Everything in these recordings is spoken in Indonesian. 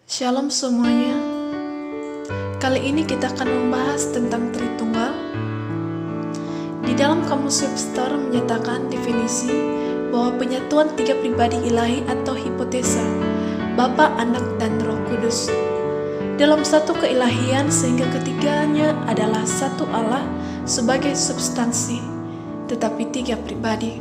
Shalom semuanya. Kali ini kita akan membahas tentang Tritunggal. Di dalam Kamus Webster menyatakan definisi bahwa penyatuan tiga pribadi ilahi atau hipotesa, Bapa, Anak, dan Roh Kudus, dalam satu keilahian sehingga ketiganya adalah satu Allah sebagai substansi, tetapi tiga pribadi.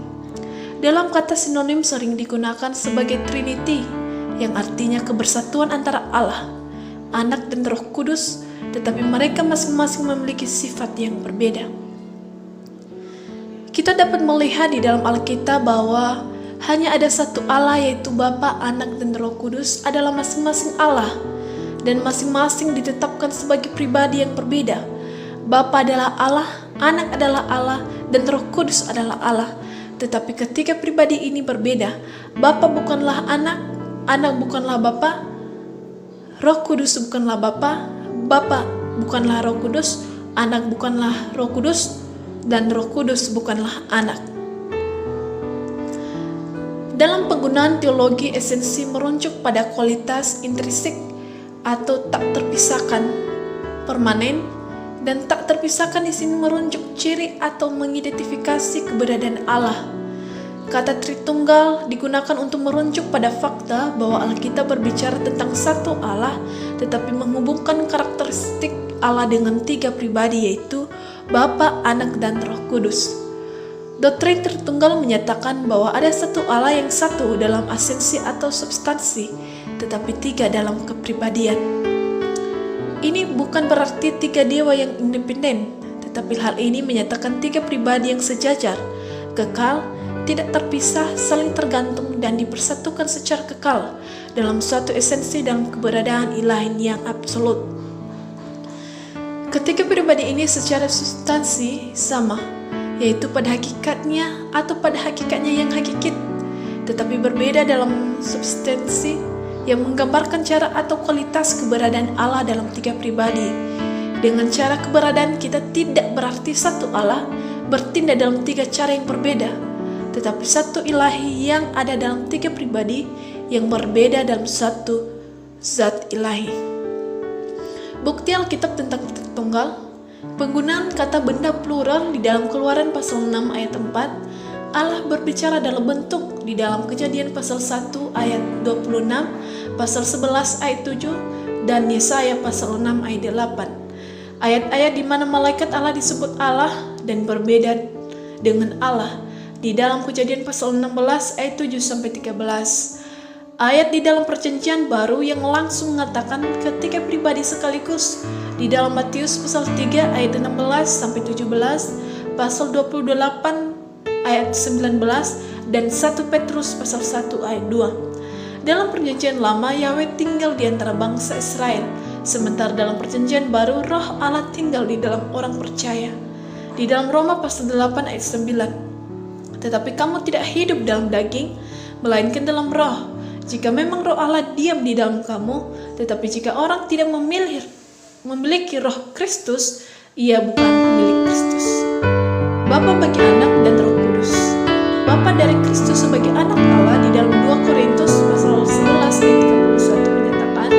Dalam kata sinonim sering digunakan sebagai Trinity, yang artinya kebersatuan antara Allah, Anak, dan Roh Kudus, tetapi mereka masing-masing memiliki sifat yang berbeda. Kita dapat melihat di dalam Alkitab bahwa hanya ada satu Allah, yaitu Bapa, Anak, dan Roh Kudus adalah masing-masing Allah, dan masing-masing ditetapkan sebagai pribadi yang berbeda. Bapa adalah Allah, Anak adalah Allah, dan Roh Kudus adalah Allah. Tetapi ketiga pribadi ini berbeda. Bapa bukanlah Anak, Anak bukanlah Bapa, Roh Kudus bukanlah Bapa, Bapa bukanlah Roh Kudus, Anak bukanlah Roh Kudus, dan Roh Kudus bukanlah Anak. Dalam penggunaan teologi, esensi merujuk pada kualitas intrinsik atau tak terpisahkan, permanen, dan tak terpisahkan di sini merujuk ciri atau mengidentifikasi keberadaan Allah. Kata Tritunggal digunakan untuk merujuk pada fakta bahwa Alkitab berbicara tentang satu Allah, tetapi menghubungkan karakteristik Allah dengan tiga pribadi, yaitu Bapa, Anak, dan Roh Kudus. Doktrin Tritunggal menyatakan bahwa ada satu Allah yang satu dalam esensi atau substansi, tetapi tiga dalam kepribadian. Ini bukan berarti tiga dewa yang independen, tetapi hal ini menyatakan tiga pribadi yang sejajar, kekal, tidak terpisah, saling tergantung, dan dipersatukan secara kekal dalam suatu esensi dalam keberadaan ilahi yang absolut. Ketiga pribadi ini secara substansi sama, yaitu pada hakikatnya atau pada hakikatnya yang hakikit, tetapi berbeda dalam substansi yang menggambarkan cara atau kualitas keberadaan Allah dalam tiga pribadi. Dengan cara keberadaan kita tidak berarti satu Allah bertindak dalam tiga cara yang berbeda, tetapi satu ilahi yang ada dalam tiga pribadi yang berbeda dalam satu zat ilahi. Bukti Alkitab tentang Tritunggal, penggunaan kata benda plural di dalam Keluaran pasal 6 ayat 4, Allah berbicara dalam bentuk di dalam Kejadian pasal 1 ayat 26, pasal 11 ayat 7, dan Yesaya pasal 6 ayat 8. Ayat-ayat di mana malaikat Allah disebut Allah dan berbeda dengan Allah di dalam Kejadian pasal 16 ayat 7 sampai 13. Ayat di dalam Perjanjian Baru yang langsung mengatakan ketiga pribadi sekaligus di dalam Matius pasal 3 ayat 16 sampai 17, pasal 28 ayat 19, dan 1 Petrus pasal 1 ayat 2. Dalam Perjanjian Lama, Yahweh tinggal di antara bangsa Israel, sementara dalam Perjanjian Baru, Roh Allah tinggal di dalam orang percaya. Di dalam Roma pasal 8 ayat 9, tetapi kamu tidak hidup dalam daging, melainkan dalam roh. Jika memang roh Allah diam di dalam kamu, tetapi jika orang tidak memiliki roh Kristus, ia bukan milik Kristus. Bapa bagi Anak dan Roh Kudus. Bapa dari Kristus sebagai anak Allah di dalam 2 Korintus pasal 11 ayat 31 menyatakan,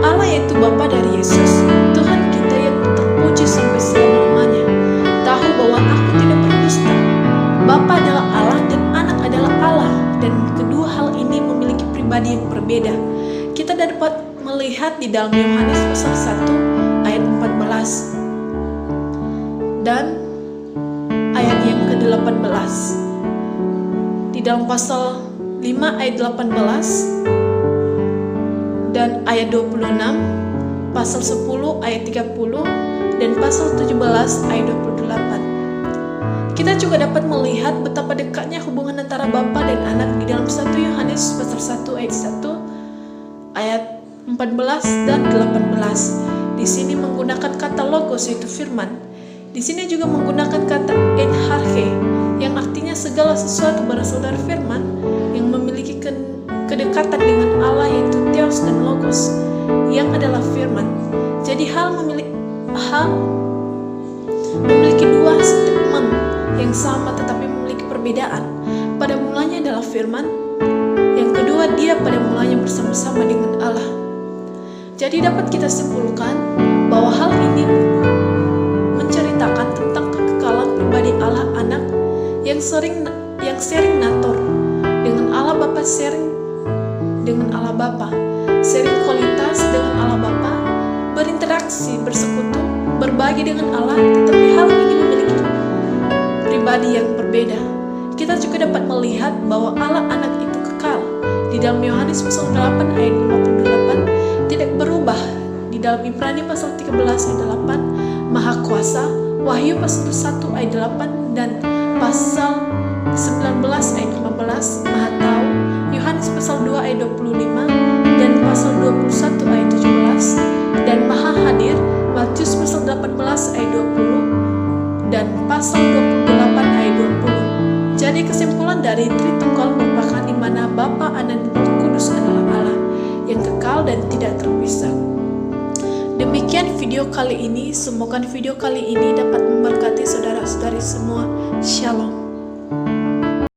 Allah yaitu Bapa dari Yesus, Tuhan kita yang terpuji sampai selama-lamanya, tahu bahwa aku tidak berdusta. Bapa adalah Allah dan Anak adalah Allah, dan kedua hal ini memiliki pribadi yang berbeda. Kita dapat melihat di dalam Yohanes pasal 1 ayat 14 dan ayat yang ke-18. Di dalam pasal 5 ayat 18 dan ayat 26, pasal 10 ayat 30, dan pasal 17 ayat 28. Kita juga dapat melihat betapa dekatnya hubungan antara Bapa dan Anak di dalam 1 Yohanes pasal 1 ayat 1 ayat 14 dan 18. Di sini menggunakan kata logos, yaitu firman. Di sini juga menggunakan kata enharche, yang artinya segala sesuatu berasal dari firman, yang memiliki kedekatan dengan Allah, yaitu theos dan logos, yang adalah firman. Jadi hal memiliki dua statement yang sama tetapi memiliki perbedaan. Pada mulanya adalah firman, yang kedua dia pada mulanya bersama-sama dengan Allah. Jadi dapat kita simpulkan bahwa hal ini menceritakan tentang kekekalan pribadi Allah Anak yang sering natur dengan Allah Bapa, sharing kualitas dengan Allah Bapa, berinteraksi, bersekutu, berbagi dengan Allah, tetapi hal ini memiliki pribadi yang berbeda. Kita juga dapat melihat bahwa Allah Anak itu kekal. Di dalam Yohanes pasal 8 ayat 58 tidak berubah. Di dalam Ibrani pasal 13 ayat 8 Maha Kuasa, Wahyu pasal 1 ayat 8 dan pasal 19 ayat 15 Maha Tahu, Yohanes pasal 2 ayat 25 dan pasal 21 ayat 17 dan Maha Hadir, Matius pasal 18 ayat 20 dan pasal 28 ayat 20. Jadi kesimpulan dari Tritunggal merupakan di mana Bapa, Anak, dan Roh Kudus adalah Allah yang kekal dan tidak terpisah. Demikian video kali ini. Semoga video kali ini dapat memberkati saudara-saudari semua. Shalom.